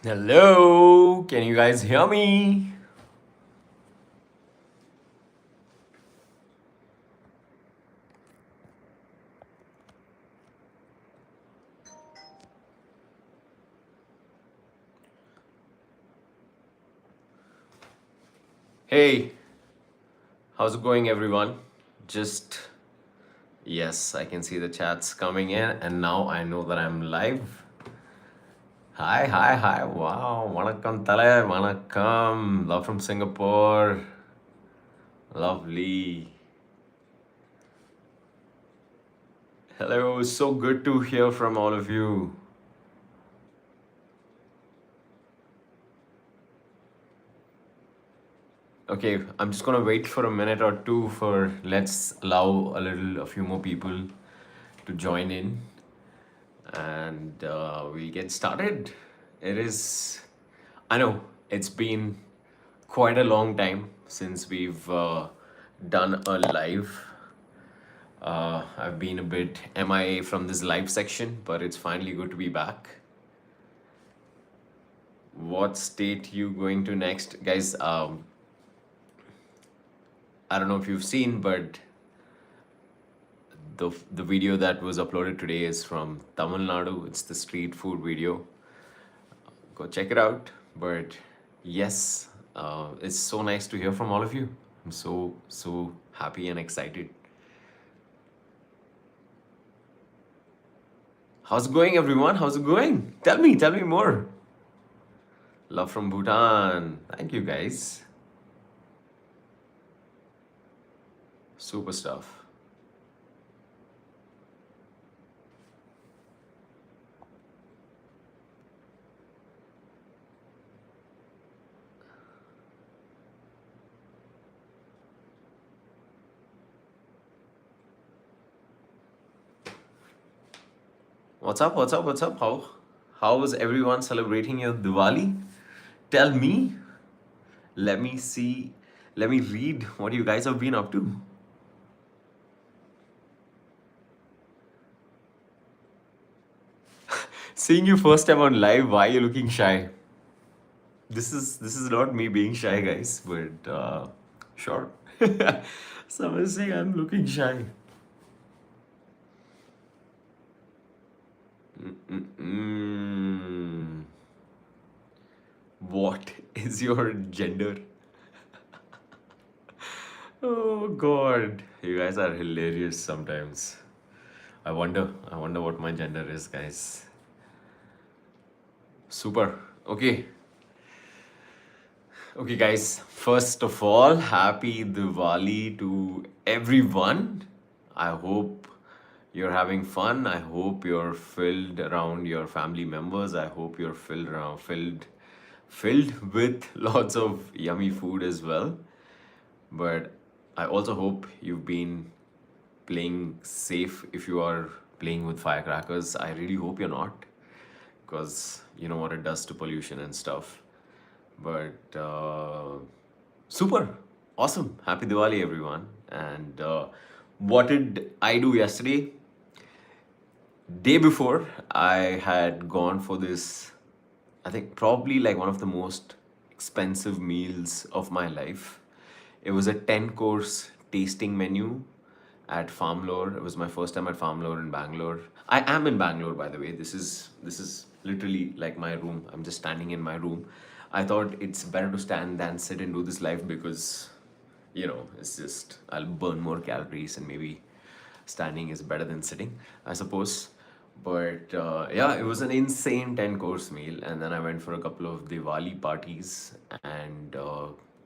Hello, can you guys hear me? Hey, how's it going, everyone? Just, yes, I can see the chats coming in, and now I know that I'm live. Hi, hi, hi. Wow, vanakkam tale, vanakkam. Love from Singapore. Lovely. Hello, so good to hear from all of you. Okay, I'm just gonna wait for a minute or two for let's allow a few more people to join in, and we'll get started. It is, I know it's been quite a long time since we've done a live. I've been a bit MIA from this live section, but it's finally good to be back. What state you going to next, guys? I don't know if you've seen, but the video that was uploaded today is from Tamil Nadu. It's the street food video. Go check it out. But yes, it's so nice to hear from all of you. I'm so happy and excited. How's it going, everyone? How's it going? Tell me more. Love from Bhutan. Thank you, guys. Super stuff. What's up? What's up? What's up? How is everyone celebrating your Diwali? Tell me. Let me see. Let me read what you guys have been up to. Seeing you first time on live, why are you looking shy? This is not me being shy, guys, but sure. Someone saying I'm looking shy. Mm. What is your gender? Oh God, you guys are hilarious sometimes. I wonder what my gender is, guys. Super. Okay. Okay, guys. First of all, happy Diwali to everyone. I hope you're having fun. I hope you're filled around your family members. I hope you're filled with lots of yummy food as well. But I also hope you've been playing safe if you are playing with firecrackers. I really hope you're not, because you know what it does to pollution and stuff. But super awesome. Happy Diwali, everyone. And what did I do yesterday? Day before, I had gone for this, I think probably like one of the most expensive meals of my life. It was a 10-course tasting menu at Farmlore. It was my first time at Farmlore in Bangalore. I am in Bangalore, by the way. This is literally like my room. I'm just standing in my room. I thought it's better to stand than sit and do this live because, it's just I'll burn more calories, and maybe standing is better than sitting, I suppose. But yeah, it was an insane 10-course meal. And then I went for a couple of Diwali parties and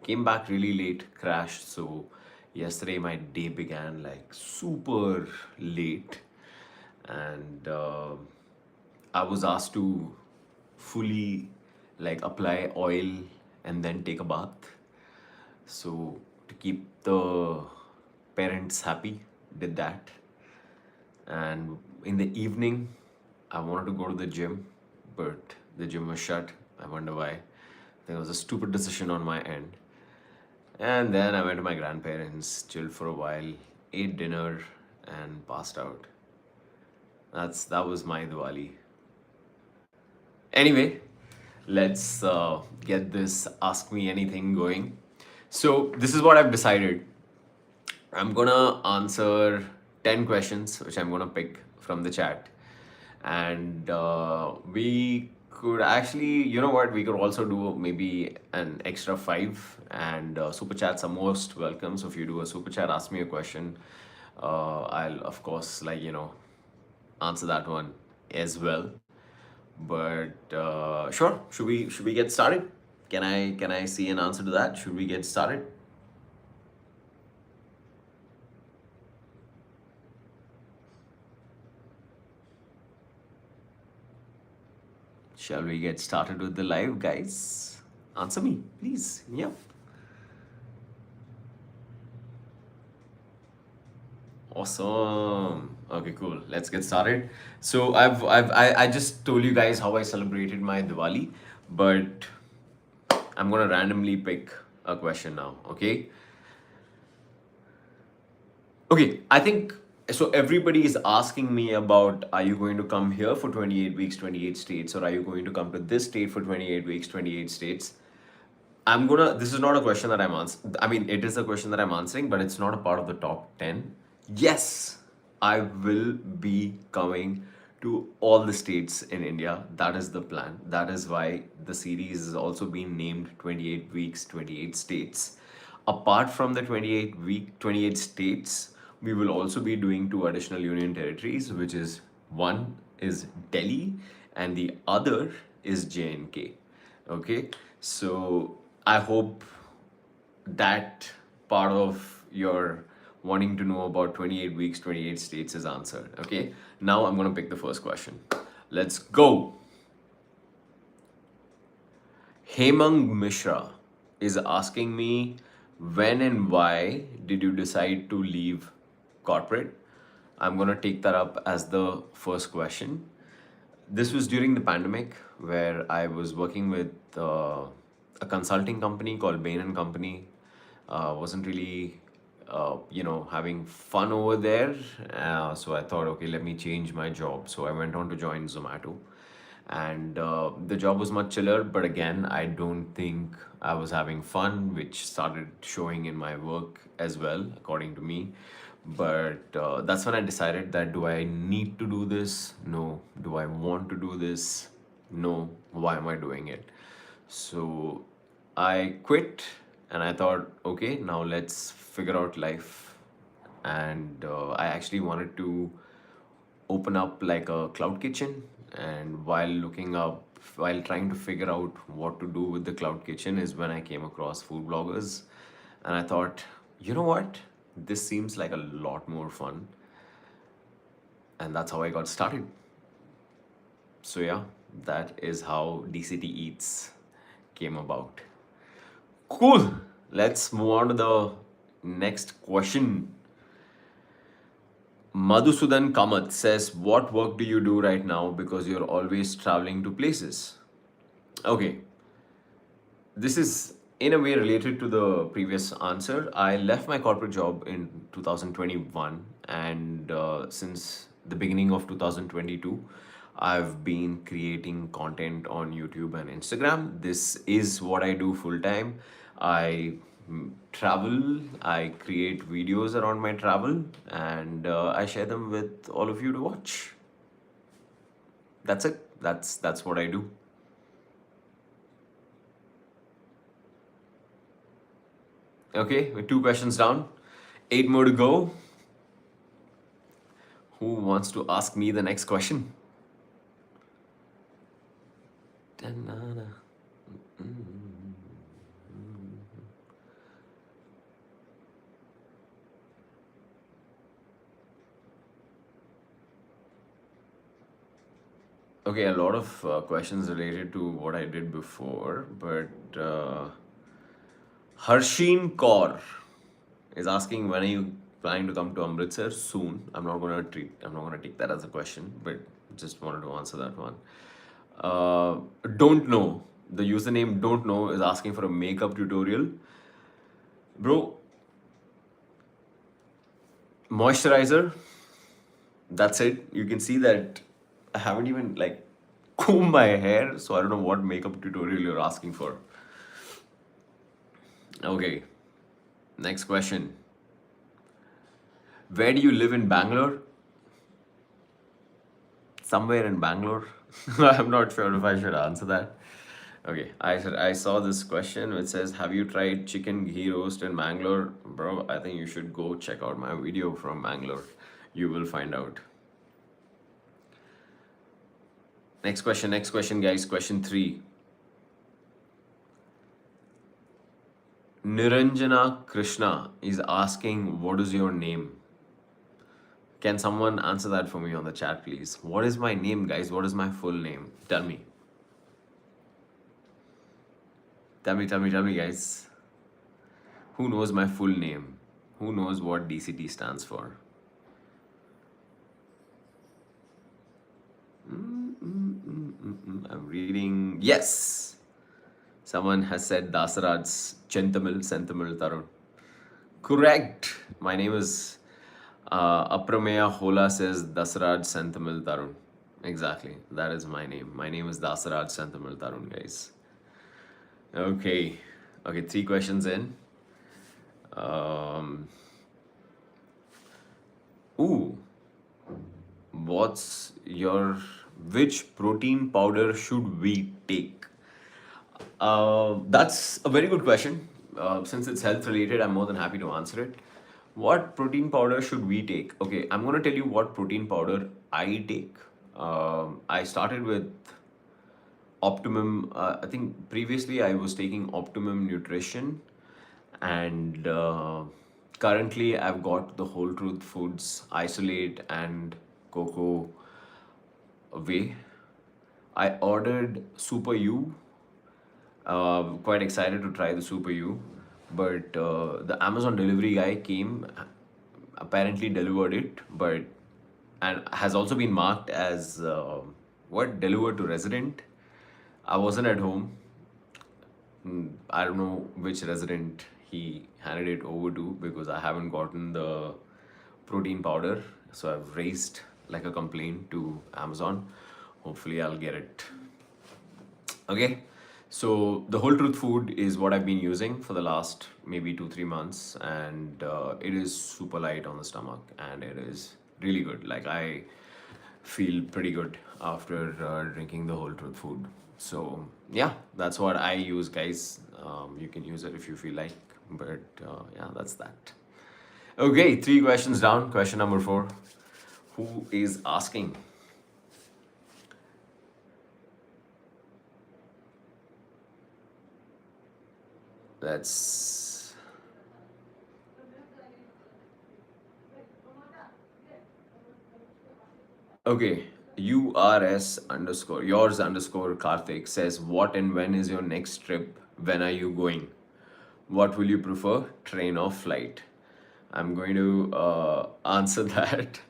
came back really late, crashed. So yesterday my day began like super late. And I was asked to fully like apply oil and then take a bath. So to keep the parents happy, did that. And in the evening, I wanted to go to the gym, but the gym was shut. I wonder why. There was a stupid decision on my end. And then I went to my grandparents, chilled for a while, ate dinner, and passed out. That was my Diwali. Anyway, Let's get this Ask Me Anything going. So, this is what I've decided. I'm gonna answer 10 questions, which I'm gonna pick from the chat. And we could actually, you know what, we could also do maybe an extra five. And super chats are most welcome. So if you do a super chat, ask me a question. I'll, of course, answer that one as well. But sure, should we get started? Can I see an answer to that? Should we get started? Shall we get started with the live, guys? Answer me, please. Yeah. Awesome. Okay, cool. Let's get started. So I just told you guys how I celebrated my Diwali, but I'm gonna randomly pick a question now. Okay. Okay, I think so. Everybody is asking me about, are you going to come here for 28 weeks, 28 states, or are you going to come to this state for 28 weeks, 28 states? This is not a question that I'm answering. I mean, it is a question that I'm answering, but it's not a part of the top 10. Yes, I will be coming to all the states in India. That is the plan. That is why the series is also being named 28 weeks, 28 states. Apart from the 28 states, we will also be doing two additional union territories, which is one is Delhi and the other is J&K. Okay, so I hope that part of your wanting to know about 28 weeks, 28 states is answered. Okay, now I'm going to pick the first question. Let's go. Hemang Mishra is asking me, when and why did you decide to leave corporate? I'm going to take that up as the first question. This was during the pandemic where I was working with a consulting company called Bain and Company. Wasn't really, having fun over there. So I thought, okay, let me change my job. So I went on to join Zomato. And the job was much chiller, but again, I don't think I was having fun, which started showing in my work as well, according to me. But that's when I decided that, do I need to do this? No. Do I want to do this? No. Why am I doing it? So I quit and I thought, okay, now let's figure out life. And I actually wanted to open up like a cloud kitchen. And while trying to figure out what to do with the cloud kitchen, is when I came across food bloggers. And I thought, you know what? This seems like a lot more fun. And that's how I got started. So, yeah, that is how DCT Eats came about. Cool. Let's move on to the next question. Madhusudan Kamath says, what work do you do right now because you're always traveling to places? Okay, this is in a way related to the previous answer. I left my corporate job in 2021, and since the beginning of 2022, I've been creating content on YouTube and Instagram. This is what I do full time. I travel, I create videos around my travel, and I share them with all of you to watch. That's it. That's what I do. Okay, we're 2 questions down, 8 more to go. Who wants to ask me the next question? Da-na-na. Okay, a lot of questions related to what I did before, but Harsheen Kaur is asking, when are you planning to come to Amritsar? Soon. I'm not gonna take that as a question, but just wanted to answer that one. Don't know. The username don't know is asking for a makeup tutorial. Bro, moisturizer. That's it. You can see that I haven't even comb my hair, so I don't know what makeup tutorial you're asking for. Okay, next question. Where do you live in Bangalore? Somewhere in Bangalore. I'm not sure if I should answer that. Okay, I saw this question which says, "Have you tried chicken ghee roast in Bangalore, bro?" I think you should go check out my video from Bangalore. You will find out. Next question, guys. Question 3. Niranjana Krishna is asking, "What is your name?" Can someone answer that for me on the chat, please? What is my name, guys? What is my full name? Tell me. Tell me, guys. Who knows my full name? Who knows what DCT stands for? I'm reading. Yes! Someone has said Dasaraj Chentamil Tarun. Correct. My name is Aprameya Hola says Dasaraj Sentamil Tarun. Exactly. That is my name. My name is Dasaraj Sentamil Tarun, guys. Okay. Okay, 3 questions in. Ooh. Which protein powder should we take? That's a very good question. Since it's health related, I'm more than happy to answer it. What protein powder should we take? Okay, I'm going to tell you what protein powder I take. I started with Optimum. I think previously I was taking Optimum Nutrition, and currently I've got the Whole Truth Foods Isolate and Cocoa Whey. I ordered Super U. Quite excited to try the Super U, but the Amazon delivery guy came, apparently delivered it, but and has also been marked as what, delivered to resident. I wasn't at home. I don't know which resident he handed it over to because I haven't gotten the protein powder. So I've raised like a complaint to Amazon. Hopefully, I'll get it. Okay, so the Whole Truth Food is what I've been using for the last maybe 2-3 months, and it is super light on the stomach, and it is really good. Like, I feel pretty good after drinking the Whole Truth Food. So yeah, that's what I use, guys. You can use it if you feel like, but yeah, that's that. Okay, 3 questions down. Question number 4. Who is asking? Let's. Okay, yours underscore Karthik says, "What and when is your next trip? When are you going? What will you prefer, train or flight?" I'm going to answer that.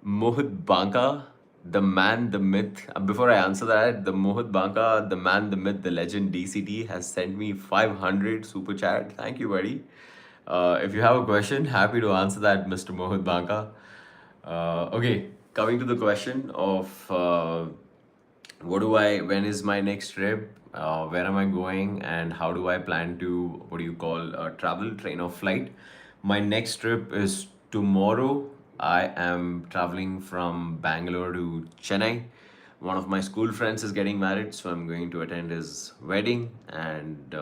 Mohit Banka, the man, the myth. Before I answer that, the Mohit Banka, the man, the myth, the legend DCT has sent me 500 super chat. Thank you, buddy. If you have a question, happy to answer that, Mr. Mohit Banka. Okay, coming to the question of when is my next trip? Where am I going? And how do I plan to, travel, train or flight? My next trip is tomorrow. I am traveling from Bangalore to Chennai. One of my school friends is getting married, so I'm going to attend his wedding, and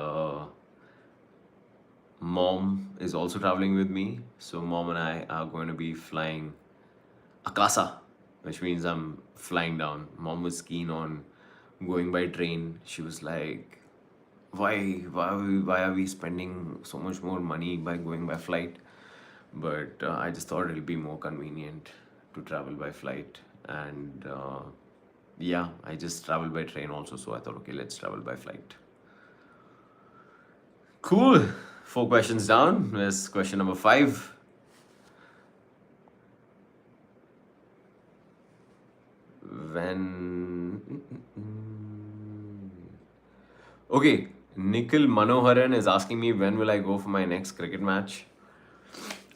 mom is also traveling with me. So mom and I are going to be flying Akasa, which means I'm flying down. Mom was keen on going by train. She was like, why are we spending so much more money by going by flight? But I just thought it'll be more convenient to travel by flight. And yeah, I just travel by train also. So I thought, okay, let's travel by flight. Cool. 4 questions down. There's question number 5. Okay, Nikhil Manoharan is asking me, when will I go for my next cricket match?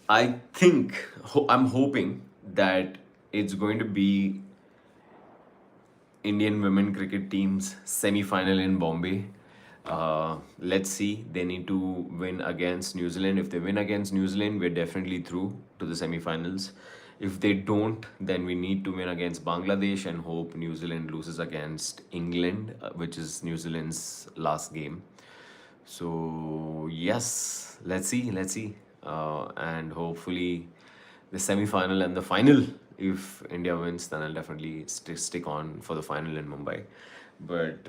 I think, I'm hoping that it's going to be Indian women cricket team's semi-final in Bombay. Let's see. They need to win against New Zealand. If they win against New Zealand, we're definitely through to the semi-finals. If they don't, then we need to win against Bangladesh and hope New Zealand loses against England, which is New Zealand's last game. So yes, let's see, and hopefully the semi-final and the final. If India wins, then I'll definitely stick on for the final in Mumbai. But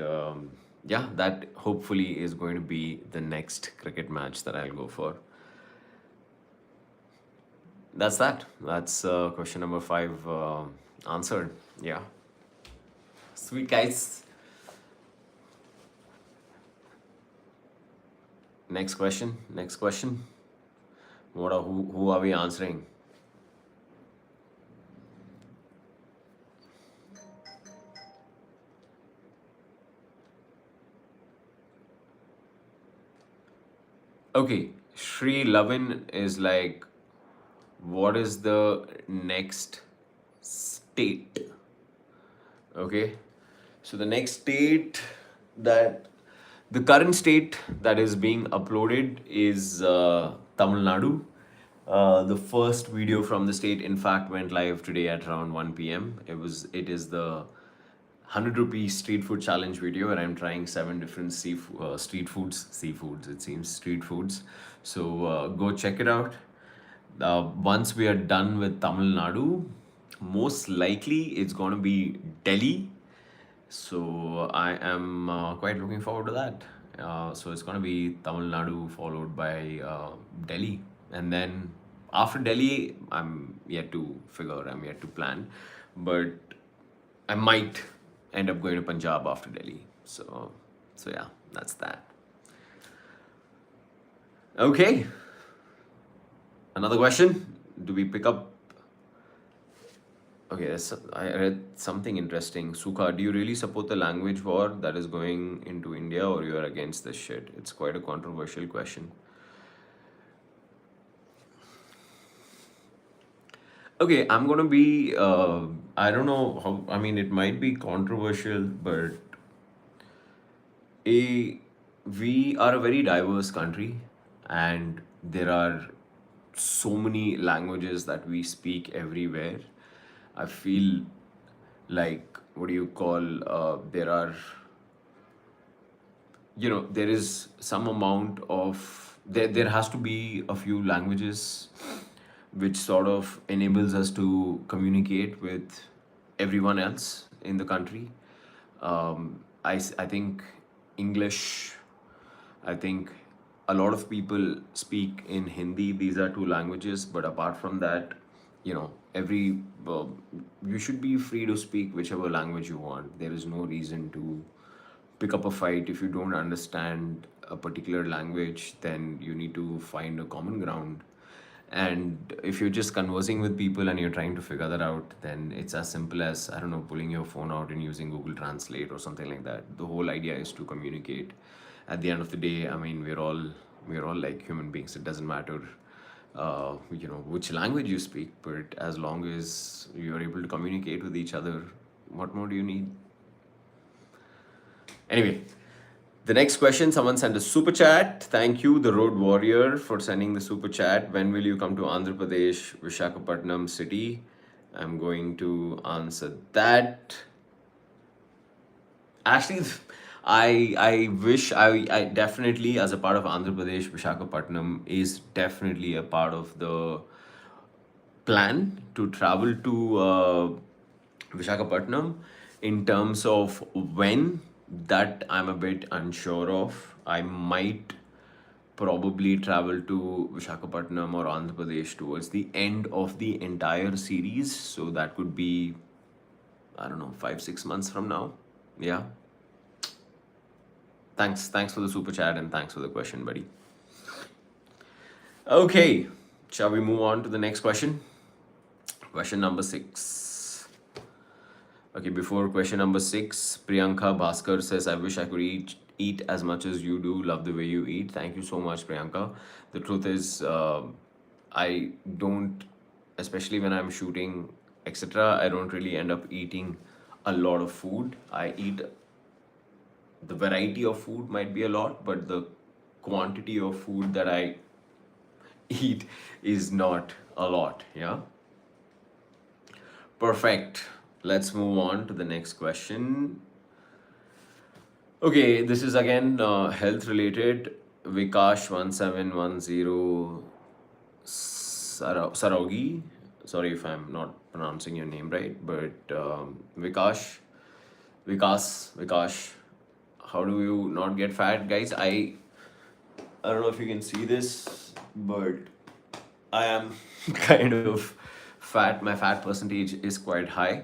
yeah, that hopefully is going to be the next cricket match that I'll go for. That's that. That's question number 5 answered. Yeah, sweet guys. Next question. Next question. Who are we answering? Okay, Sri Lavin is like, what is the next state? Okay, so the next state that the current state that is being uploaded is Tamil Nadu. The first video from the state, in fact, went live today at around 1 p.m. It is the 100 rupee street food challenge video where I'm trying 7 different seafoods, it seems, street foods. So go check it out. Once we are done with Tamil Nadu, most likely it's going to be Delhi. So I am quite looking forward to that. So it's going to be Tamil Nadu followed by Delhi. And then after Delhi, I'm yet to plan. But I might end up going to Punjab after Delhi. So yeah, that's that. Okay. Another question. Do we pick up? Okay, I read something interesting. Sukha, do you really support the language war that is going into India, or you are against this shit? It's quite a controversial question. Okay, I'm gonna be. I don't know how. I mean, it might be controversial, but we are a very diverse country, and there are so many languages that we speak everywhere. I feel like, what do you call, there are, there is some amount of, there has to be a few languages which sort of enables us to communicate with everyone else in the country. I think English, I think a lot of people speak in Hindi. These are two languages, but apart from that, you should be free to speak whichever language you want. There is no reason to pick up a fight if you don't understand a particular language. Then you need to find a common ground. And if you're just conversing with people and you're trying to figure that out, then it's as simple as, I don't know, pulling your phone out and using Google Translate or something like that. The whole idea is to communicate. At the end of the day, I mean, we're all like human beings. It doesn't matter, which language you speak, but as long as you're able to communicate with each other, what more do you need? Anyway, the next question, someone sent a super chat. Thank you, the Road Warrior, for sending the super chat. When will you come to Andhra Pradesh, Visakhapatnam city? I'm going to answer that. Actually, I wish I definitely, as a part of Andhra Pradesh, Visakhapatnam is definitely a part of the plan to travel to Visakhapatnam. In terms of when, that I'm a bit unsure of. I might probably travel to Visakhapatnam or Andhra Pradesh towards the end of the entire series. So that could be, I don't know, 5-6 months from now. Yeah. Thanks for the super chat and thanks for the question, buddy. Okay, shall we move on to the next question? Question number 6. Okay, before question number 6, Priyanka Bhaskar says, I wish I could eat as much as you do. Love the way you eat. Thank you so much, Priyanka. The truth is, I don't, especially when I'm shooting, etc., I don't really end up eating a lot of food. I eat the variety of food might be a lot, but the quantity of food that I eat is not a lot. Yeah. Perfect. Let's move on to the next question. Okay, this is again health related. Vikash1710 Saraugi. Sorry if I'm not pronouncing your name right, but Vikash, how do you not get fat, guys? I don't know if you can see this, but I am kind of fat. My fat percentage is quite high.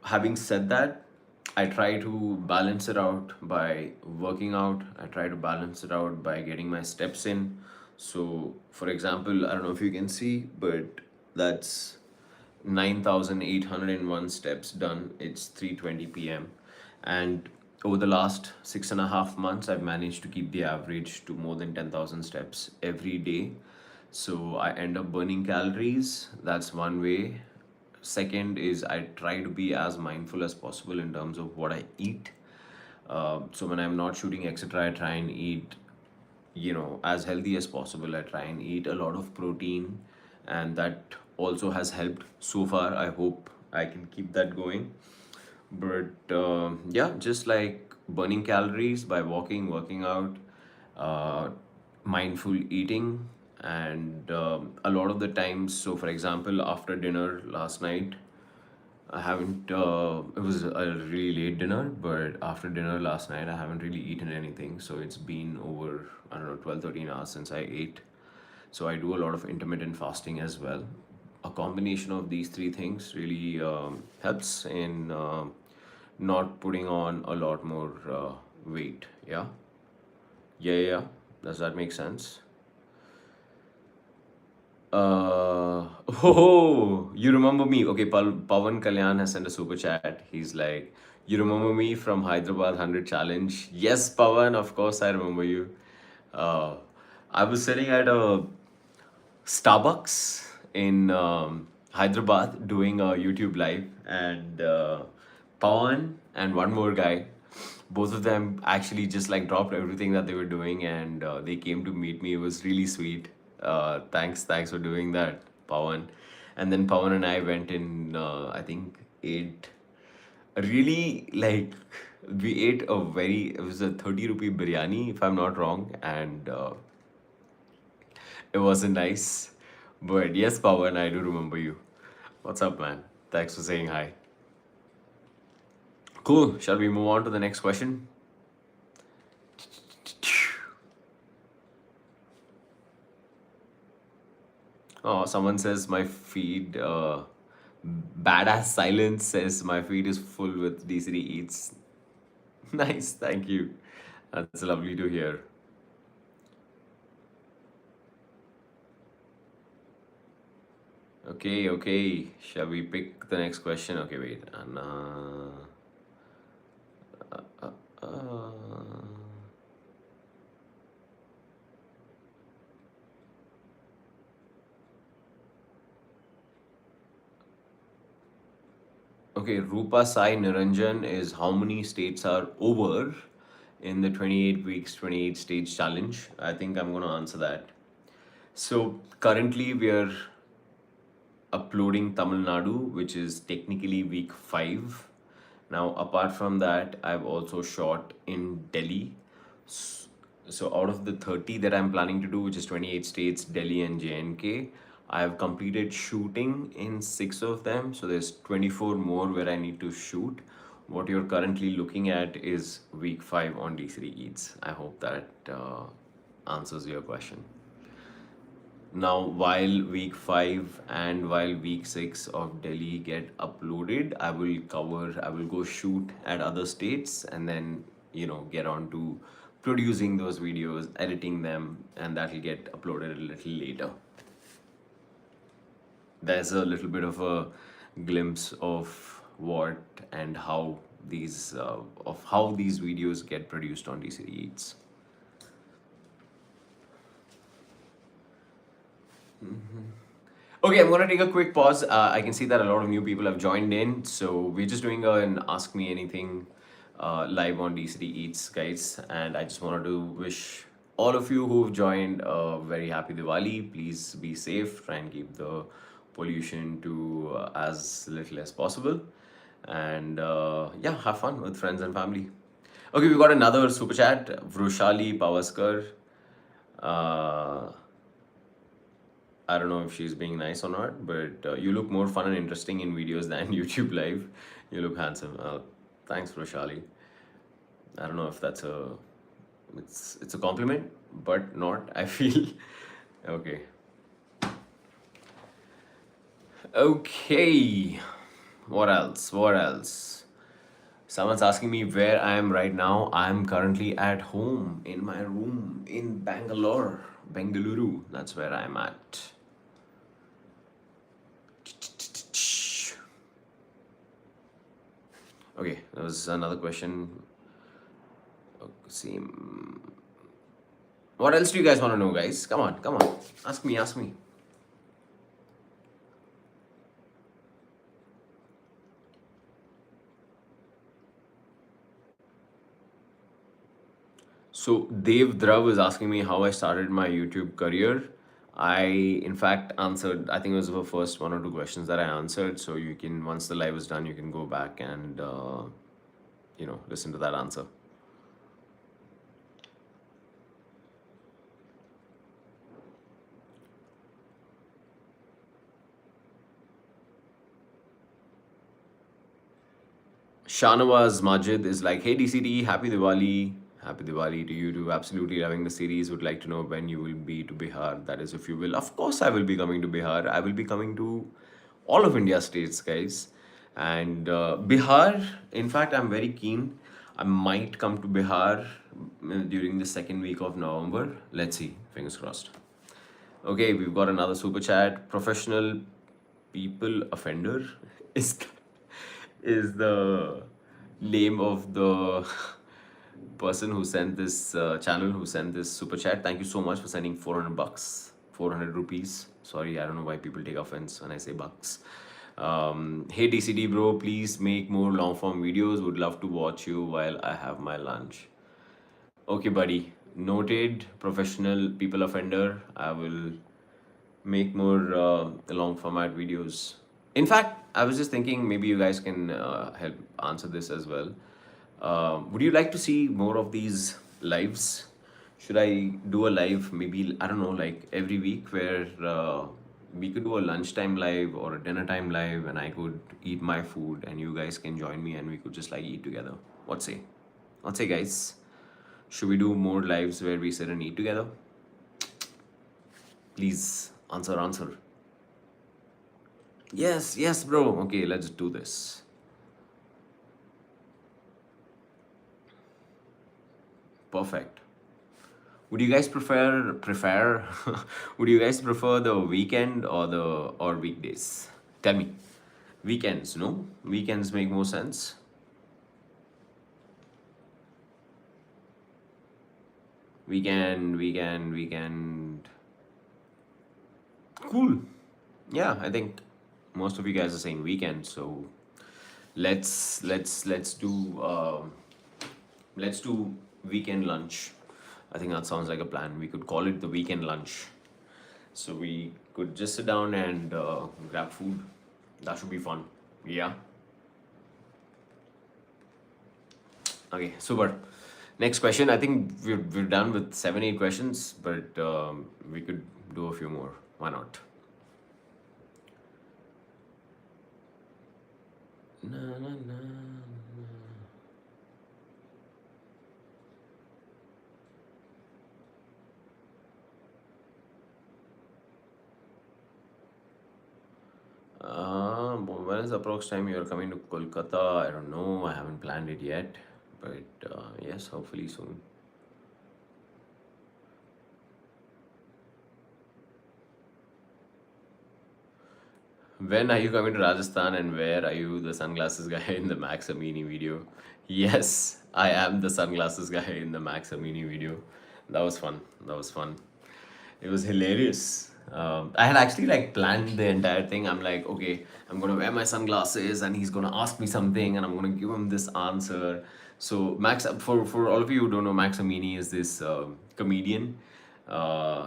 Having said that, I try to balance it out by working out. I try to balance it out by getting my steps in. So, for example, I don't know if you can see, but that's 9,801 steps done. It's 3:20 p.m. And over the last 6.5 months, I've managed to keep the average to more than 10,000 steps every day. So I end up burning calories. That's one way. Second is I try to be as mindful as possible in terms of what I eat. So when I'm not shooting, etc., I try and eat, as healthy as possible. I try and eat a lot of protein, and that also has helped so far. I hope I can keep that going. But yeah, just like burning calories by walking, working out, uh, mindful eating, and a lot of the times. So, for example, after dinner last night, I haven't. It was a really late dinner, but after dinner last night, I haven't really eaten anything. So it's been over, I don't know, 12, 13 hours since I ate. So I do a lot of intermittent fasting as well. A combination of these three things really helps in not putting on a lot more weight. Yeah, yeah, yeah, yeah. Does that make sense? Oh, you remember me? Okay, Pawan Kalyan has sent a super chat. He's like, you remember me from Hyderabad 100 Challenge? Yes, Pawan, of course I remember you. Uh, I was sitting at a Starbucks in Hyderabad doing a YouTube live, and Pawan and one more guy, both of them actually just like dropped everything that they were doing, and they came to meet me. It was really sweet. Thanks for doing that, Pawan. And then Pawan and I went in. I think ate a really like we ate a very it was a 30 rupee biryani if I'm not wrong, and it wasn't nice. But yes, Pawan, I do remember you. What's up, man? Thanks for saying hi. Cool. Shall we move on to the next question? Oh, someone says my feed, badass silence says my feed is full with DCD eats. Nice, thank you. That's lovely to hear. Okay, okay. Shall we pick the next question? Okay, wait. Anna. Uh, okay, Rupa Sai Niranjan is how many states are over in the 28 weeks, 28 states challenge? I think I'm going to answer that. So currently we are uploading Tamil Nadu, which is technically week 5. Now, apart from that, I've also shot in Delhi. So, out of the 30 that I'm planning to do, which is 28 states, Delhi and JNK, I have completed shooting in 6 of them. So, there's 24 more where I need to shoot. What you're currently looking at is week 5 on D3 Eats. I hope that answers your question. Now, while week 5 and while week 6 of Delhi get uploaded, I will go shoot at other states and then, get on to producing those videos, editing them, and that will get uploaded a little later. There's a little bit of a glimpse of what and how these videos get produced on DCD Eats. Okay, I'm gonna take a quick pause. I can see that a lot of new people have joined in, so we're just doing an Ask Me Anything live on DCT Eats, guys. And I just wanted to wish all of you who've joined a very happy Diwali. Please be safe. Try and keep the pollution to as little as possible, and yeah, have fun with friends and family. Okay, we got another super chat. Vrushali Pavaskar. Uh, I don't know if she's being nice or not, but you look more fun and interesting in videos than YouTube live. You look handsome. Thanks, Roshali. I don't know if that's a it's a compliment, but not. I feel okay. Okay. What else? What else? Someone's asking me where I am right now. I'm currently at home in my room in Bangalore, Bengaluru. That's where I'm at. Okay, there was another question. Same. What else do you guys want to know, guys? Come on, come on. Ask me, ask me. So Dev Drav is asking me how I started my YouTube career. I, in fact, answered. I think it was the first one or two questions that I answered. So you can, once the live is done, you can go back and listen to that answer. Shanawaz Majid is like, hey DCD, happy Diwali. Happy Diwali to you too. Absolutely loving the series. Would like to know when you will be to Bihar. That is, if you will. Of course, I will be coming to Bihar. I will be coming to all of India states, guys. And Bihar, in fact, I'm very keen. I might come to Bihar during the second week of November. Let's see. Fingers crossed. Okay, we've got another super chat. Professional people offender is is the name of the person who sent this channel who sent this super chat. Thank you so much for sending 400 bucks, 400 rupees. Sorry, I don't know why people take offense when I say bucks. Hey DCD bro, please make more long form videos. Would love to watch you while I have my lunch. Okay, buddy. Noted. Professional people offender. I will make more long format videos. In fact, I was just thinking maybe you guys can help answer this as well. Would you like to see more of these lives? Should I do a live maybe, I don't know, like every week where we could do a lunchtime live or a dinner time live and I could eat my food and you guys can join me and we could just like eat together? What say? What say, guys? Should we do more lives where we sit and eat together? Please answer, answer. Yes, yes, bro. Okay, let's do this. Perfect. Would you guys prefer would you guys prefer the weekend or weekdays? Tell me. Weekends, no? Weekends make more sense. Weekend. Cool. Yeah, I think most of you guys are saying weekend, so let's do weekend lunch. I think that sounds like a plan. We could call it the weekend lunch. So we could just sit down and grab food. That should be fun. Yeah. Okay, super. Next question. I think we're done with 7-8 questions, but we could do a few more. Why not? Na, na, na. When is the approx time you are coming to Kolkata? I don't know. I haven't planned it yet, but yes, hopefully soon. When are you coming to Rajasthan and where are you the sunglasses guy in the Max Amini video? Yes, I am the sunglasses guy in the Max Amini video. That was fun. That was fun. It was hilarious. I had actually like planned the entire thing. I'm like, okay, I'm gonna wear my sunglasses, and he's gonna ask me something, and I'm gonna give him this answer. So Max, for all of you who don't know, Max Amini is this comedian.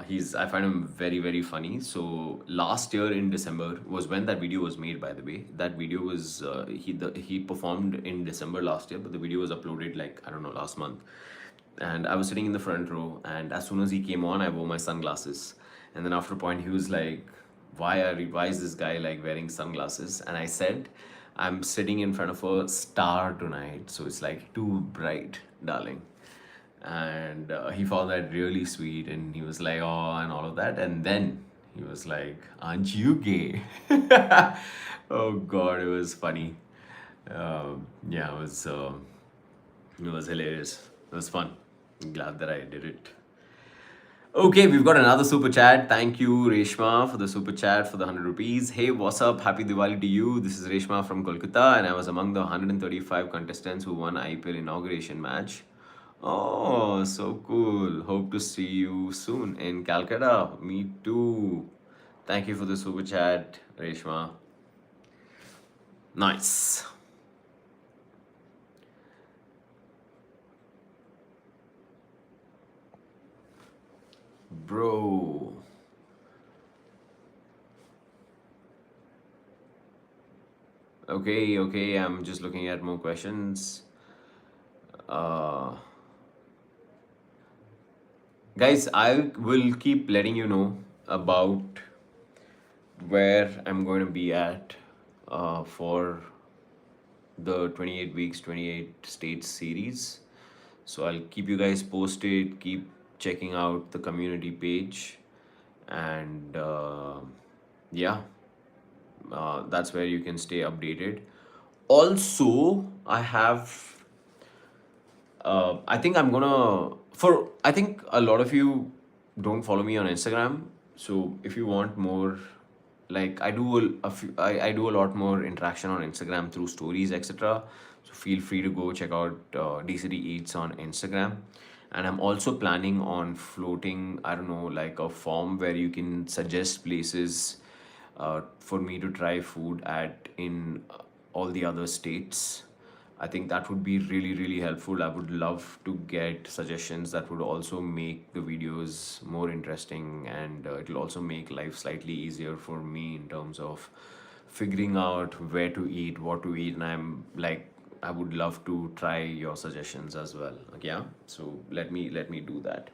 He's I find him very very funny. So last year in December was when that video was made. By the way, that video was he performed in December last year, but the video was uploaded like I don't know last month. And I was sitting in the front row, and as soon as he came on, I wore my sunglasses. And then after a point, he was like, why is this guy like wearing sunglasses?" And I said, "I'm sitting in front of a star tonight, so it's like too bright, darling." And he found that really sweet, and he was like, "Oh," and all of that. And then he was like, "Aren't you gay?" Oh God, it was funny. Yeah, it was hilarious. It was fun. I'm glad that I did it. Okay, we've got another super chat. Thank you, Reshma, for the super chat for the 100 rupees. Hey, what's up? Happy Diwali to you. This is Reshma from Kolkata, and I was among the 135 contestants who won IPL inauguration match. Oh, so cool. Hope to see you soon in Calcutta. Me too. Thank you for the super chat, Reshma. Nice. Bro. Okay, I'm just looking at more questions. Uh, Guys, I will keep letting you know about where I'm going to be at for the 28 weeks, 28 states series. So I'll keep you guys posted, keep checking out the community page, and yeah, that's where you can stay updated. Also, I have I think I'm gonna for I think a lot of you don't follow me on Instagram. So if you want more, like I do a lot more interaction on Instagram through stories, etc. So feel free to go check out DCD Eats on Instagram. And I'm also planning on floating, I don't know, like a form where you can suggest places for me to try food at in all the other states. I think that would be really, really helpful. I would love to get suggestions that would also make the videos more interesting, and it'll also make life slightly easier for me in terms of figuring out where to eat, what to eat. And I'm like, I would love to try your suggestions as well. Like, yeah, so let me do that.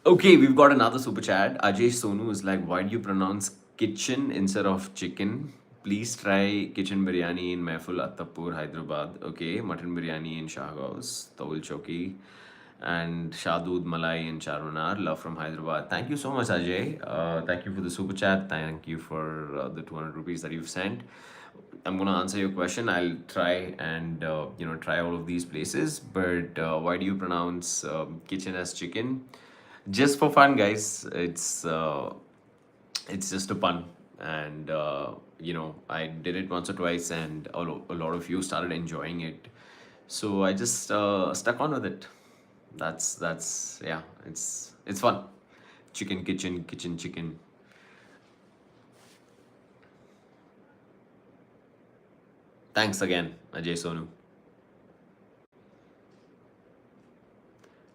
Okay, we've got another super chat. Ajay Sonu is like, why do you pronounce kitchen instead of chicken? Please try kitchen biryani in Mehful Attapur, Hyderabad. Okay, mutton biryani in Shahgauz, Tawil Choki, and Shadud Malai in Charminar. Love from Hyderabad. Thank you so much, Ajay. Thank you for the super chat. Thank you for the 200 rupees that you've sent. I'm gonna answer your question. I'll try and try all of these places. But why do you pronounce kitchen as chicken? Just for fun, guys. It's just a pun, and I did it once or twice, and a lot of you started enjoying it. So I just stuck on with it. That's yeah. It's fun. Chicken kitchen, kitchen chicken. Thanks again, Ajay Sonu.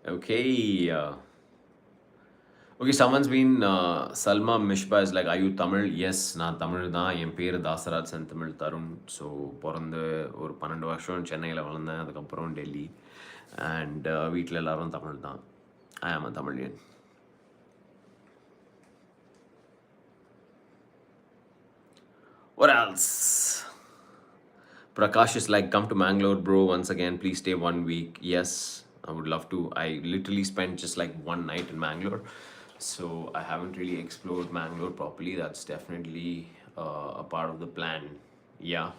Okay. Okay, someone's been Salma Mishba is like, are you Tamil? Yes, நான் தமிழ் தான். என் பேர் தாசராஜ் செந்தமிழ் Tarun. So பிறந்து ஒரு 12 வருஷம் சென்னையில் வளர்ந்தேன். அதுக்கப்புறம் டெல்லி. அண்ட் வீட்டில் எல்லாரும் தமிழ் தான். ஐ ஆம் அ Tamilian. What else? Prakash is like, come to Mangalore, bro. Once again, please stay 1 week. Yes, I would love to. I literally spent just like one night in Mangalore. So I haven't really explored Mangalore properly. That's definitely a part of the plan. Yeah.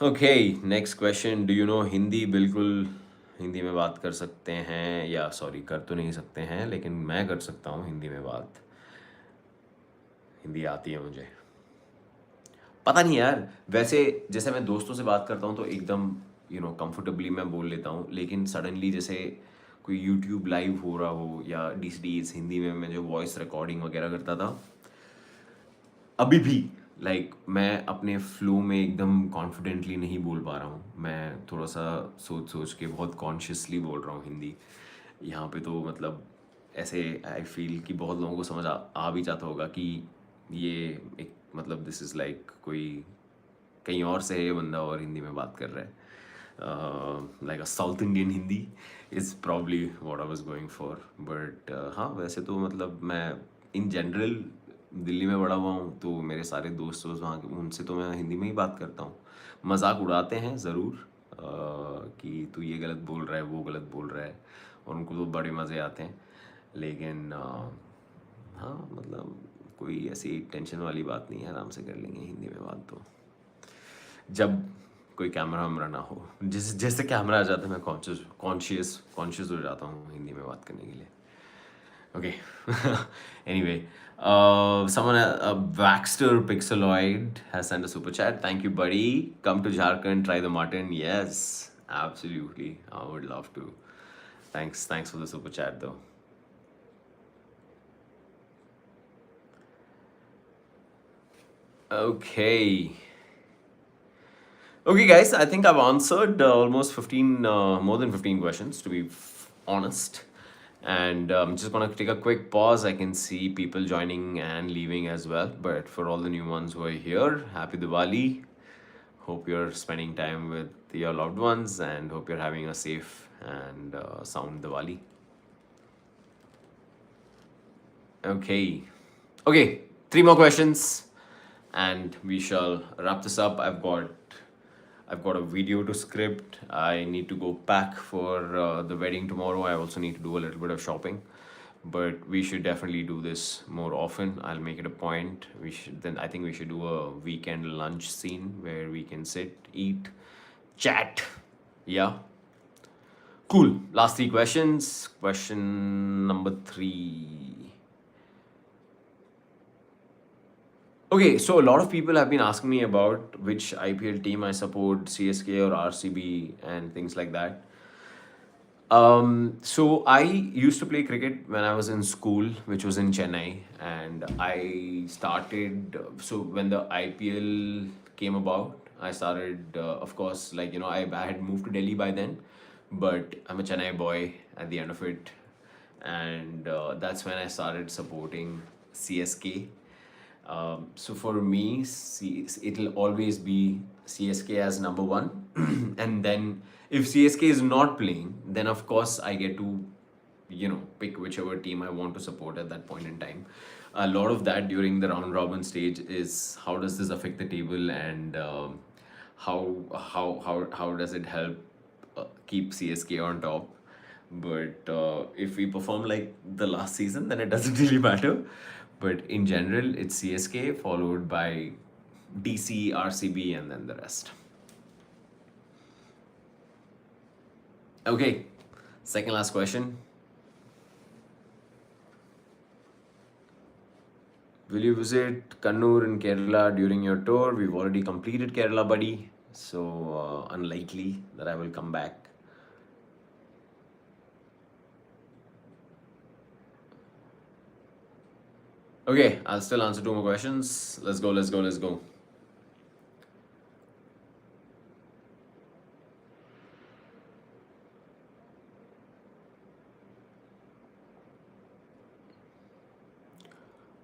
Okay, next question. Do you know Hindi? बिल्कुल हिंदी में बात कर सकते हैं, या sorry कर तो नहीं सकते हैं, लेकिन मैं कर सकता हूँ हिंदी में बात. हिंदी आती है मुझे. पता नहीं यार, वैसे जैसे मैं दोस्तों से बात करता हूँ तो एकदम कंफर्टेबली मैं बोल लेता हूँ, लेकिन सडनली जैसे कोई यूट्यूब लाइव हो रहा हो या DCDs हिंदी में मैं जो वॉइस रिकॉर्डिंग वगैरह करता था, अभी भी मैं अपने फ्लो में एकदम कॉन्फिडेंटली नहीं बोल पा रहा हूँ। मैं थोड़ा सा सोच सोच के बहुत कॉन्शियसली बोल रहा हूँ हिंदी। यहाँ पे तो मतलब ऐसे आई फील कि बहुत लोगों को समझ आ भी जाता होगा कि ये एक मतलब दिस इज़ कोई कहीं और से है ये बंदा और हिंदी में बात कर रहा है। Like a south Indian Hindi is probably what I was going for. But हाँ, वैसे तो मतलब मैं इन जनरल दिल्ली में बड़ा हुआ हूँ, तो मेरे सारे दोस्त वहाँ के, उनसे तो मैं हिंदी में ही बात करता हूँ। मजाक उड़ाते हैं ज़रूर कि तू ये गलत बोल रहा है, वो गलत बोल रहा है, और उनको तो बड़े मज़े आते हैं। लेकिन हाँ मतलब कोई ऐसी टेंशन वाली बात नहीं है, आराम से कर लेंगे हिंदी में बात तो, जब कोई कैमरा वैमरा ना हो। जैसे कैमरा आ जाता है मैं कॉन्शियस हो जाता हूँ हिंदी में बात करने के लिए। Okay. Anyway, someone, Baxter Pixeloid has sent a super chat. Thank you, buddy. Come to Jharkhand, try the mutton. Yes, absolutely. I would love to. Thanks for the super chat, though. Okay. Okay, guys, I think I've answered almost 15, more than 15 questions, to be honest. And I'm just gonna take a quick pause. I can see people joining and leaving as well. But for all the new ones who are here, happy Diwali. Hope you're spending time with your loved ones and hope you're having a safe and sound Diwali. Okay. Okay, 3 more questions and we shall wrap this up. I've got a video to script. I need to go pack for the wedding tomorrow. I also need to do a little bit of shopping, but we should definitely do this more often. I'll make it a point. I think we should do a weekend lunch scene where we can sit, eat, chat. Yeah. Cool. Last 3 questions. Question number 3. Okay, so a lot of people have been asking me about which IPL team I support, CSK or RCB, and things like that. So I used to play cricket when I was in school, which was in Chennai, and I started. So when the IPL came about, I started. Of course, I had moved to Delhi by then, but I'm a Chennai boy at the end of it, and that's when I started supporting CSK. So for me, it'll always be CSK as number one, and then if CSK is not playing, then of course I get to, pick whichever team I want to support at that point in time. A lot of that during the round robin stage is how does this affect the table, and how does it help keep CSK on top. But if we perform like the last season, then it doesn't really matter. But in general, it's CSK followed by DC, RCB, and then the rest. Okay, second last question. Will you visit Kannur in Kerala during your tour? We've already completed Kerala, buddy. So unlikely that I will come back. Okay, I'll still answer 2 more questions. Let's go.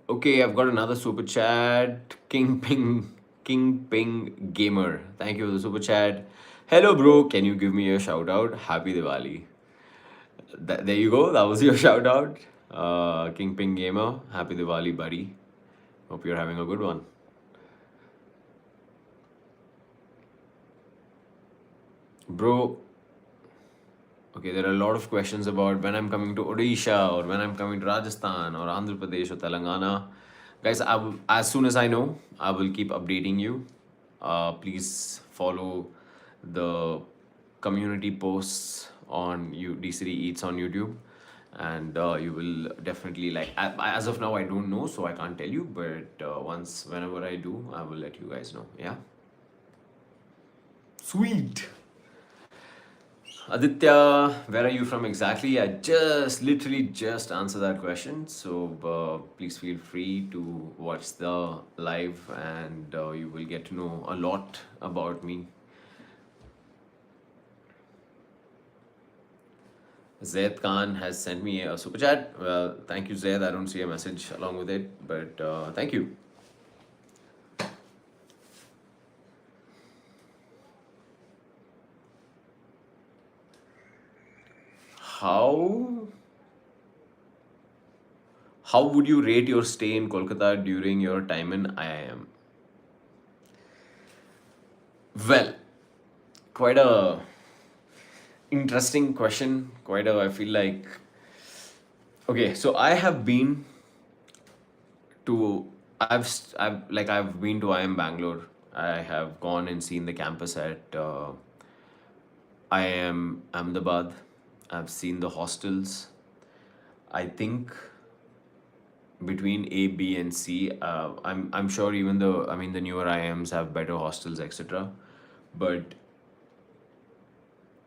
Okay, I've got another super chat. King Ping Gamer. Thank you for the super chat. Hello, bro. Can you give me a shout out? Happy Diwali. There you go. That was your shout out. King Ping Gamer. Happy Diwali, buddy. Hope you're having a good one. Bro, okay, there are a lot of questions about when I'm coming to Odisha or when I'm coming to Rajasthan or Andhra Pradesh or Telangana. Guys, as soon as I know, I will keep updating you. Please follow the community posts on DCD Eats on YouTube, and you will definitely as of now, I don't know, so I can't tell you, but whenever I do, I will let you guys know. Yeah. Sweet. Aditya, where are you from exactly? I just literally just answered that question. So please feel free to watch the live and you will get to know a lot about me. Zaid Khan has sent me a super chat. Well, thank you, Zaid. I don't see a message along with it, but thank you. How how would you rate your stay in Kolkata during your time in IIM? Well, quite a interesting question. Quite a I feel like okay. So I have been to I've been to IIM Bangalore. I have gone and seen the campus at IIM Ahmedabad. I've seen the hostels. I think between A, B, and C, I'm sure even though I mean the newer IIMs have better hostels, etc. But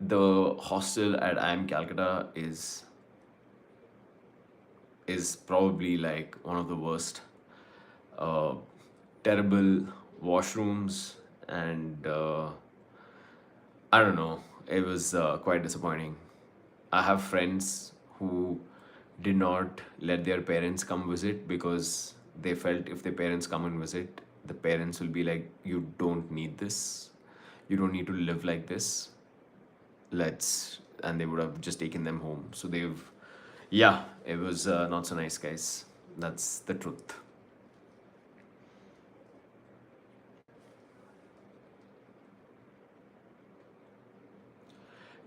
the hostel at IIM Calcutta is probably like one of the worst. Uh, Terrible washrooms and I don't know. It was quite disappointing. I have friends who did not let their parents come visit because they felt if their parents come and visit, the parents will be like, "You don't need this. You don't need to live like this. Let's," and they would have just taken them home. So they've, yeah, it was not so nice, guys. That's the truth.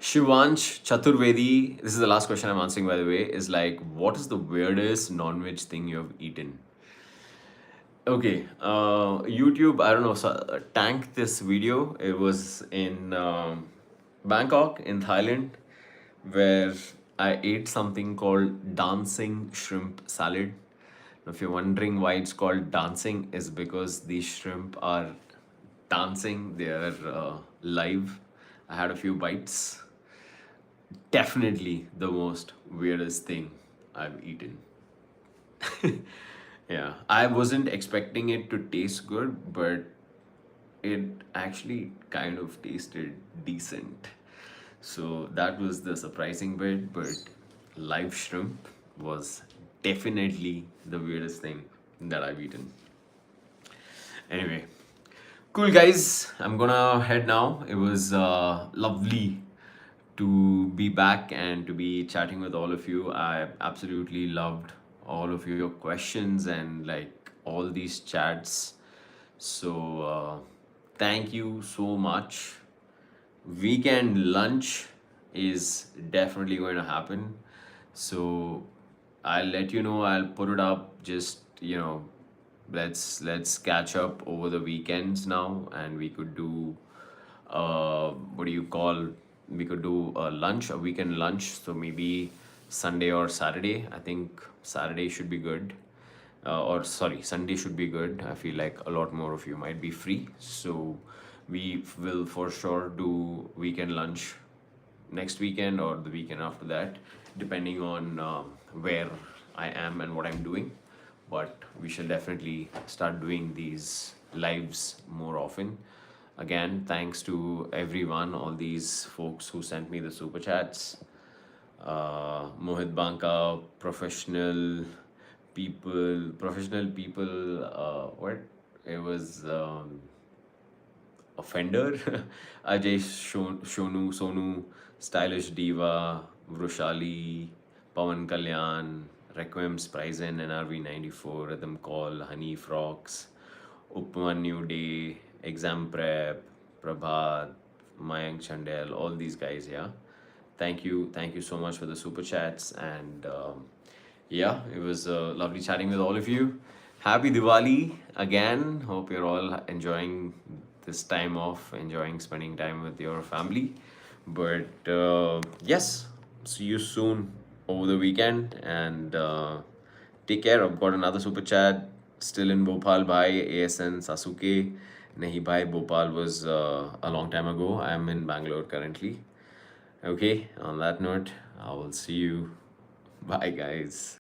Shivansh Chaturvedi, this is the last question I'm answering by the way, is like, what is the weirdest non-veg thing you have eaten? Okay, YouTube, I don't know, so, tanked this video. It was in Bangkok, in Thailand, where I ate something called dancing shrimp salad. Now, if you're wondering why it's called dancing, is because these shrimp are dancing, they are live. I had a few bites. Definitely the most weirdest thing I've eaten. Yeah, I wasn't expecting it to taste good, but it actually kind of tasted decent. So that was the surprising bit, but live shrimp was definitely the weirdest thing that I've eaten. Anyway, cool guys, I'm gonna head now. It was lovely to be back and to be chatting with all of you. I absolutely loved all of your questions and like all these chats. So, thank you so much. Weekend lunch is definitely going to happen. So, I'll let you know, I'll put it up just, let's catch up over the weekends now and we could do what do you call we could do a lunch, a weekend lunch. So maybe Sunday or Saturday. I think Saturday should be good. Or sorry, Sunday should be good. I feel like a lot more of you might be free. So we will for sure do weekend lunch next weekend or the weekend after that, depending on where I am and what I'm doing. But we shall definitely start doing these lives more often. Again, thanks to everyone, all these folks who sent me the super chats. Mohit Banka, professional people, what? It was Offender, Ajay Sonu, Stylish Diva, Vrushali, Pawan Kalyan, Requiem Sprisen, NRV 94, Rhythm Call, Honey Frogs, Upman New Day, Exam Prep, Prabhat, Mayank Chandel, all these guys, yeah. Thank you so much for the super chats and yeah, it was lovely chatting with all of you. Happy Diwali again. Hope you're all enjoying this time off, enjoying spending time with your family. But yes, see you soon over the weekend and take care. I've got another super chat still in Bhopal by ASN Sasuke. Nahi bhai, Bhopal was a long time ago. I am in Bangalore currently. Okay, on that note, I will see you. Bye, guys.